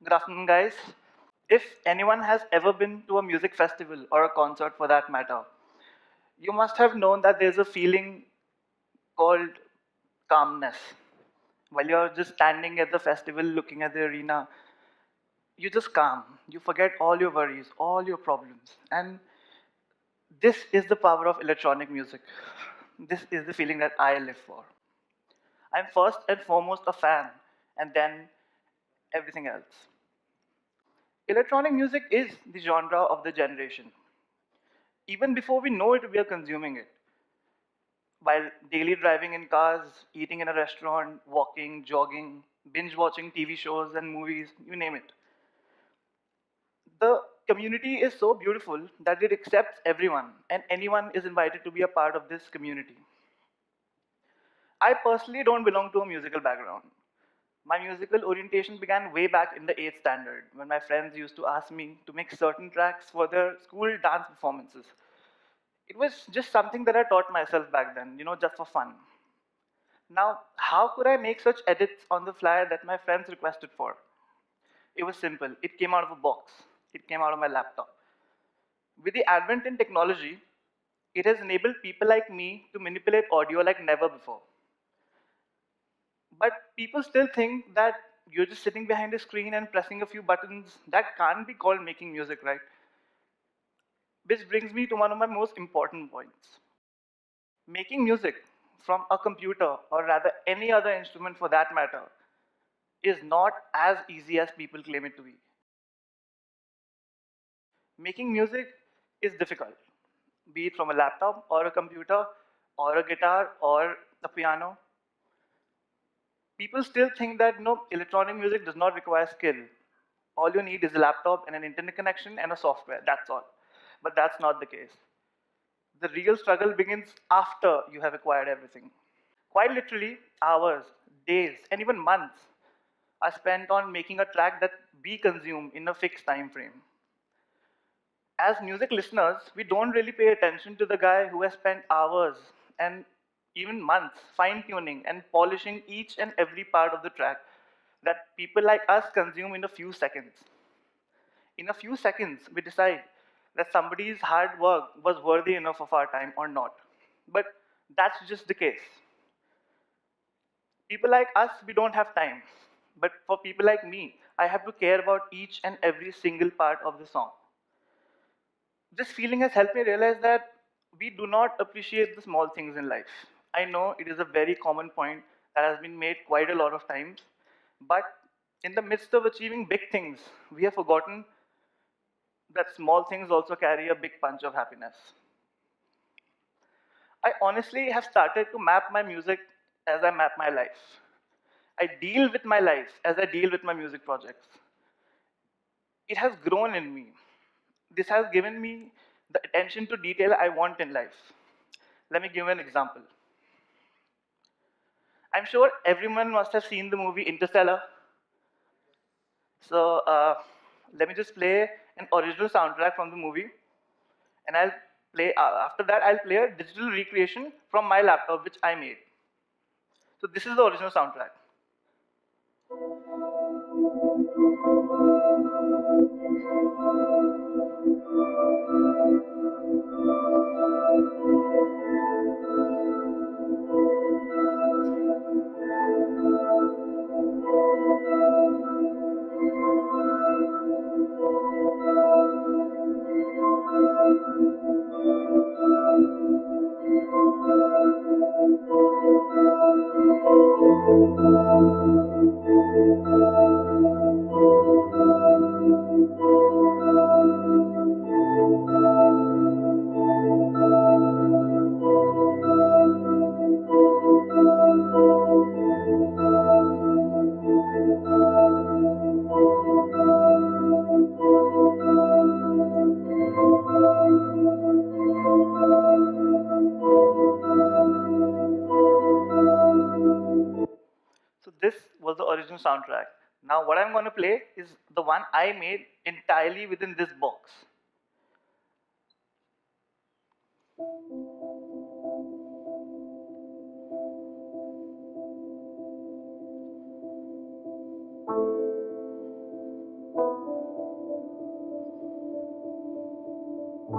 Good afternoon, guys. If anyone has ever been to a music festival or a concert for that matter, you must have known that there's a feeling called calmness. While you're just standing at the festival looking at the arena, you just calm. You forget all your worries, all your problems. And this is the power of electronic music. This is the feeling that I live for. I'm first and foremost a fan, and then everything else. Electronic music is the genre of the generation. Even before we know it, we are consuming it. While daily driving in cars, eating in a restaurant, walking, jogging, binge watching TV shows and movies, you name it. The community is so beautiful that it accepts everyone, and anyone is invited to be a part of this community. I personally don't belong to a musical background. My musical orientation began way back in the 8th standard when my friends used to ask me to make certain tracks for their school dance performances. It was just something that I taught myself back then, just for fun. Now, how could I make such edits on the fly that my friends requested for? It was simple. It came out of a box. It came out of my laptop. With the advent in technology, it has enabled people like me to manipulate audio like never before. But people still think that you're just sitting behind a screen and pressing a few buttons. That can't be called making music, right? Which brings me to one of my most important points. Making music from a computer, or rather any other instrument for that matter, is not as easy as people claim it to be. Making music is difficult, be it from a laptop or a computer or a guitar or a piano. People still think that no, electronic music does not require skill. All you need is a laptop and an internet connection and a software, that's all. But that's not the case. The real struggle begins after you have acquired everything. Quite literally, hours, days, and even months are spent on making a track that we consume in a fixed time frame. As music listeners, we don't really pay attention to the guy who has spent hours and even months fine tuning and polishing each and every part of the track that people like us consume in a few seconds. In a few seconds, we decide that somebody's hard work was worthy enough of our time or not. But that's just the case. People like us, we don't have time. But for people like me, I have to care about each and every single part of the song. This feeling has helped me realize that we do not appreciate the small things in life. I know it is a very common point that has been made quite a lot of times, but in the midst of achieving big things, we have forgotten that small things also carry a big punch of happiness. I honestly have started to map my music as I map my life. I deal with my life as I deal with my music projects. It has grown in me. This has given me the attention to detail I want in life. Let me give you an example. I'm sure everyone must have seen the movie Interstellar. So let me just play an original soundtrack from the movie, and I'll play. After that, I'll play a digital recreation from my laptop, which I made. So this is the original soundtrack. So this was the original soundtrack. Now what I'm going to play is the one I made entirely within this box. As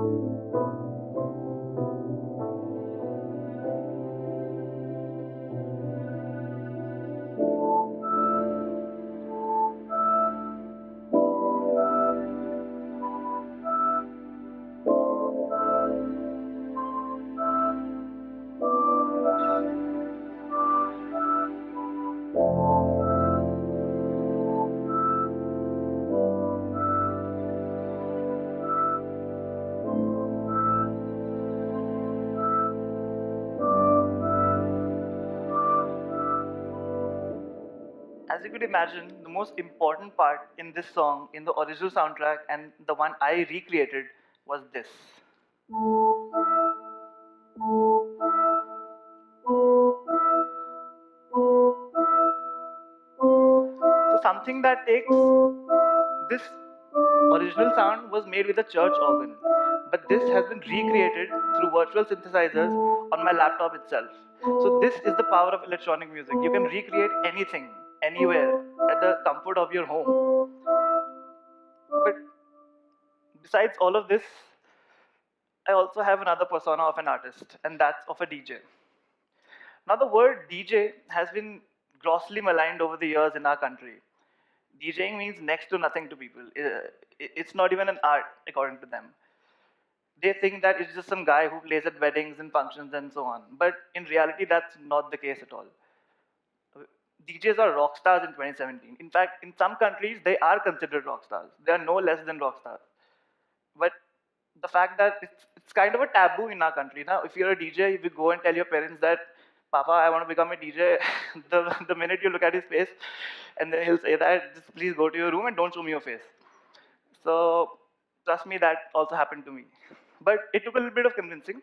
you could imagine, the most important part in this song, in the original soundtrack, and the one I recreated was this. So, something that takes this original sound was made with a church organ, but this has been recreated through virtual synthesizers on my laptop itself. So, this is the power of electronic music. You can recreate anything, anywhere, at the comfort of your home. But besides all of this, I also have another persona of an artist, and that's of a DJ. Now, the word DJ has been grossly maligned over the years in our country. DJing means next to nothing to people. It's not even an art, according to them. They think that it's just some guy who plays at weddings and functions and so on. But in reality, that's not the case at all. DJs are rock stars in 2017. In fact, in some countries, they are considered rock stars. They are no less than rock stars. But the fact that it's kind of a taboo in our country. Now, if you're a DJ, if you go and tell your parents that, Papa, I want to become a DJ, the minute you look at his face, and then he'll say that, just please go to your room and don't show me your face. So, trust me, that also happened to me. But it took a little bit of convincing.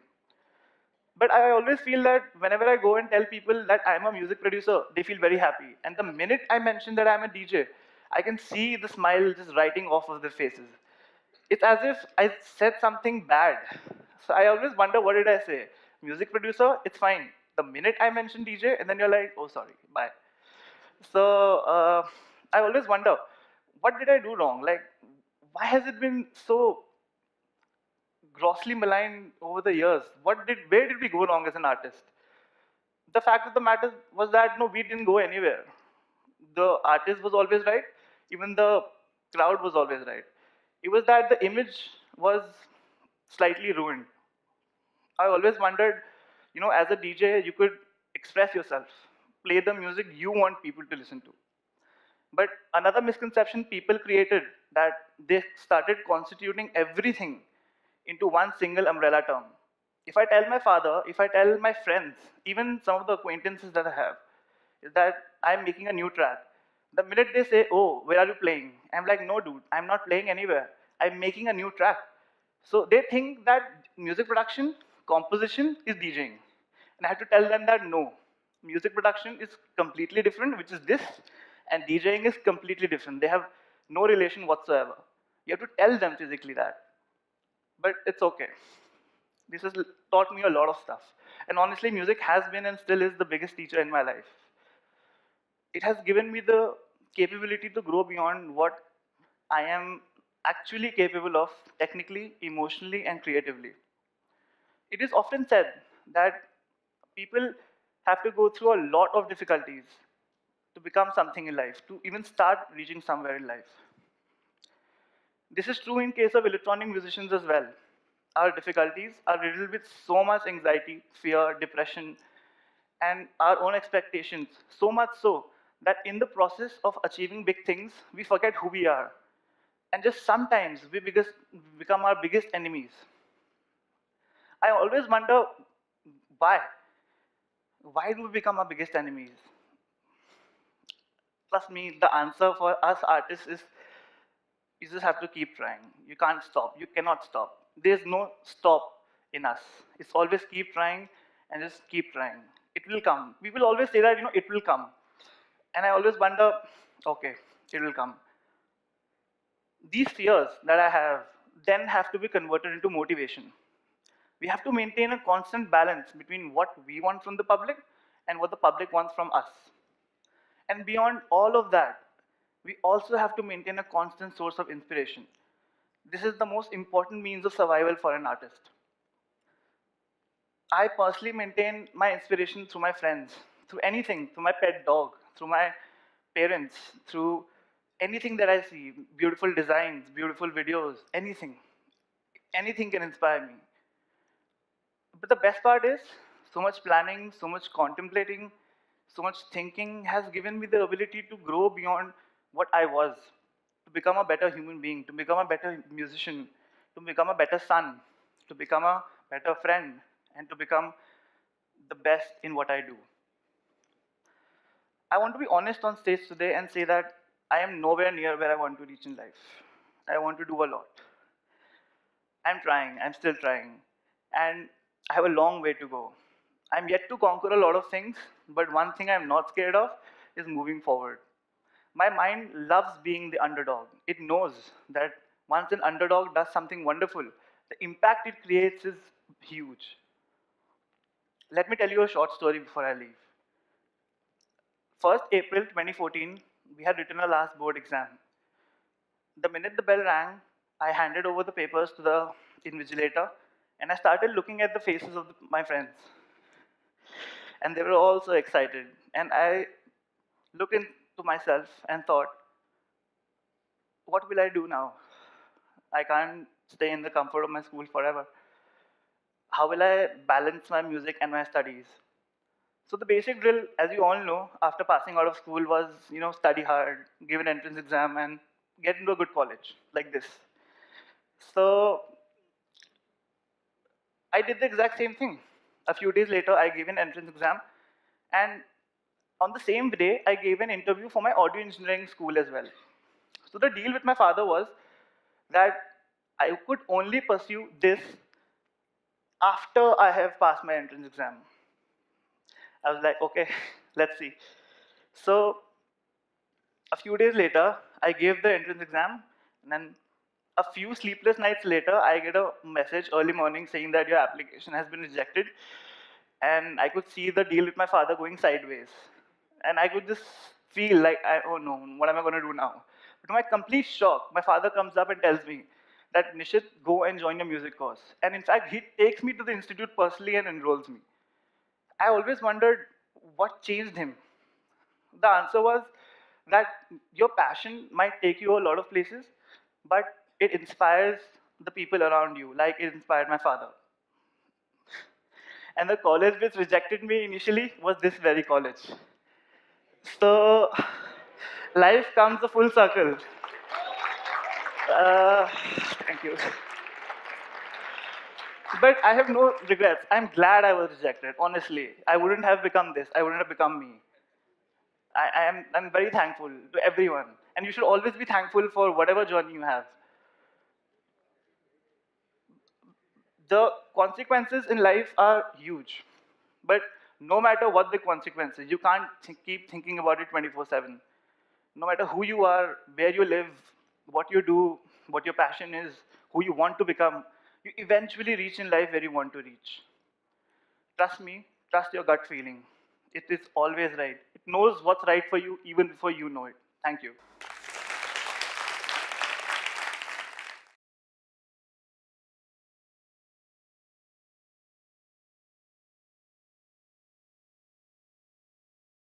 But I always feel that whenever I go and tell people that I'm a music producer, they feel very happy. And the minute I mention that I'm a DJ, I can see the smile just writing off of their faces. It's as if I said something bad. So I always wonder, what did I say? Music producer, it's fine. The minute I mention DJ, and then you're like, oh, sorry, bye. So I always wonder, what did I do wrong? Like, why has it been so grossly maligned over the years? Where did we go wrong as an artist? The fact of the matter was that no, we didn't go anywhere. The artist was always right, even the crowd was always right. It was that the image was slightly ruined. I always wondered, as a DJ, you could express yourself, play the music you want people to listen to. But another misconception people created, that they started constituting everything into one single umbrella term. If I tell my father, if I tell my friends, even some of the acquaintances that I have, is that I'm making a new track. The minute they say, oh, where are you playing? I'm like, no, dude, I'm not playing anywhere. I'm making a new track. So they think that music production, composition is DJing. And I have to tell them that no, music production is completely different, which is this, and DJing is completely different. They have no relation whatsoever. You have to tell them physically that. But it's okay. This has taught me a lot of stuff. And honestly, music has been and still is the biggest teacher in my life. It has given me the capability to grow beyond what I am actually capable of technically, emotionally, and creatively. It is often said that people have to go through a lot of difficulties to become something in life, to even start reaching somewhere in life. This is true in case of electronic musicians as well. Our difficulties are riddled with so much anxiety, fear, depression, and our own expectations, so much so that in the process of achieving big things, we forget who we are. And just sometimes we become our biggest enemies. I always wonder why. Why do we become our biggest enemies? Trust me, the answer for us artists is you just have to keep trying. You can't stop. You cannot stop. There's no stop in us. It's always keep trying and just keep trying. It will come. We will always say that, it will come. And I always wonder, okay, it will come. These fears that I have then have to be converted into motivation. We have to maintain a constant balance between what we want from the public and what the public wants from us. And beyond all of that, we also have to maintain a constant source of inspiration. This is the most important means of survival for an artist. I personally maintain my inspiration through my friends, through anything, through my pet dog, through my parents, through anything that I see, beautiful designs, beautiful videos, anything. Anything can inspire me. But the best part is, so much planning, so much contemplating, so much thinking has given me the ability to grow beyond what I was, to become a better human being, to become a better musician, to become a better son, to become a better friend, and to become the best in what I do. I want to be honest on stage today and say that I am nowhere near where I want to reach in life. I want to do a lot. I'm trying, I'm still trying, and I have a long way to go. I'm yet to conquer a lot of things, but one thing I'm not scared of is moving forward. My mind loves being the underdog. It knows that once an underdog does something wonderful, the impact it creates is huge. Let me tell you a short story before I leave. 1st April 2014, we had written our last board exam. The minute the bell rang, I handed over the papers to the invigilator and I started looking at the faces of my friends. And they were all so excited. And I looked into myself and thought, what will I do now? I can't stay in the comfort of my school forever. How will I balance my music and my studies? So the basic drill, as you all know, after passing out of school was, study hard, give an entrance exam, and get into a good college, like this. So I did the exact same thing. A few days later, I gave an entrance exam, and on the same day, I gave an interview for my audio engineering school as well. So the deal with my father was that I could only pursue this after I have passed my entrance exam. I was like, okay, let's see. So a few days later, I gave the entrance exam, and then a few sleepless nights later, I get a message early morning saying that your application has been rejected, and I could see the deal with my father going sideways. And I could just feel like, oh no, what am I going to do now? But to my complete shock, my father comes up and tells me that Nishit, go and join your music course. And in fact, he takes me to the institute personally and enrolls me. I always wondered what changed him. The answer was that your passion might take you a lot of places, but it inspires the people around you, like it inspired my father. And the college which rejected me initially was this very college. So, life comes a full circle. Uh, Thank you. But I have no regrets. I'm glad I was rejected, honestly. I wouldn't have become this, I wouldn't have become me. I'm very thankful to everyone. And you should always be thankful for whatever journey you have. The consequences in life are huge. But no matter what the consequences, you can't keep thinking about it 24/7. No matter who you are, where you live, what you do, what your passion is, who you want to become, you eventually reach in life where you want to reach. Trust me, trust your gut feeling. It is always right. It knows what's right for you even before you know it. Thank you.